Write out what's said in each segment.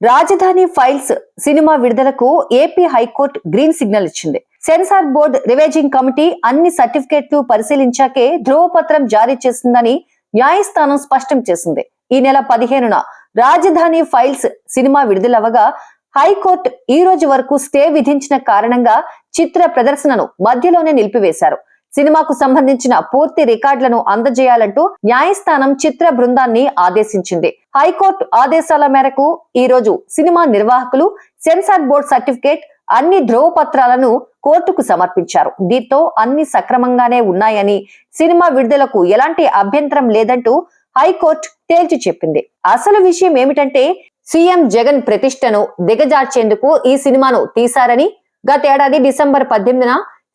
రాజధాని files cinema విడుదలకు AP high court green signal ఇచ్చింది. సెన్సార్ బోర్డు రివైజింగ్ కమిటీ అన్ని సర్టిఫికేట్లు పరిశీలించాకే ధ్రువపత్రం జారీ చేసిందని న్యాయస్థానం స్పష్టం చేసింది. ఈ నెల 15న రాజధాని ఫైల్స్ సినిమా విడుదలవగా హైకోర్టు ఈ రోజు వరకు స్టే విధించిన కారణంగా చిత్ర ప్రదర్శనను మధ్యలోనే నిలిపివేశారు. సినిమాకు సంబంధించిన పూర్తి రికార్డులను అందజేయాలంటూ న్యాయస్థానం చిత్ర బృందాన్ని ఆదేశించింది. హైకోర్టు ఆదేశాల మేరకు ఈ రోజు సినిమా నిర్వాహకులు సెన్సార్ బోర్డు సర్టిఫికేట్ అన్ని ధ్రువపత్రాలను కోర్టుకు సమర్పించారు. దీంతో అన్ని సక్రమంగానే ఉన్నాయని, సినిమా విడుదలకు ఎలాంటి అభ్యంతరం లేదంటూ హైకోర్టు తేల్చి చెప్పింది. అసలు విషయం ఏమిటంటే, సీఎం జగన్ ప్రతిష్టను దిగజార్చేందుకు ఈ సినిమాను తీశారని గతేడాది డిసెంబర్ 18న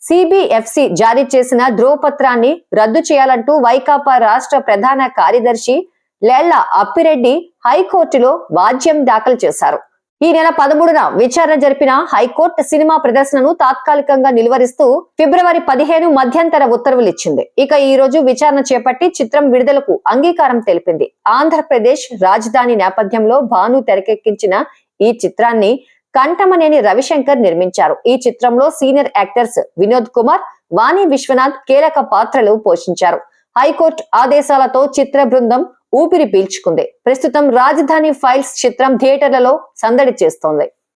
సిబిఎఫ్సి జారీ చేసిన ధ్రువపత్రాన్ని రద్దు చేయాలంటూ వైకాపా రాష్ట్ర ప్రధాన కార్యదర్శి లేళ్ల అప్పిరెడ్డి హైకోర్టులో వాద్యం దాఖలు చేశారు. ఈ నెల 13న విచారణ జరిపిన హైకోర్టు సినిమా ప్రదర్శనను తాత్కాలికంగా నిలువరిస్తూ ఫిబ్రవరి 15 మధ్యంతర ఉత్తర్వులిచ్చింది. ఇక ఈ రోజు విచారణ చేపట్టి చిత్రం విడుదలకు అంగీకారం తెలిపింది. ఆంధ్రప్రదేశ్ రాజధాని నేపథ్యంలో భాను తెరకెక్కించిన ఈ చిత్రాన్ని కంఠమనేని రవిశంకర్ నిర్మించారు. ఈ చిత్రంలో సీనియర్ యాక్టర్స్ వినోద్ కుమార్, వాణి విశ్వనాథ్ కీలక పాత్రలు పోషించారు. హైకోర్టు ఆదేశాలతో చిత్ర బృందం ఊపిరి పీల్చుకుంది. ప్రస్తుతం రాజధాని ఫైల్స్ చిత్రం థియేటర్లలో సందడి చేస్తోంది.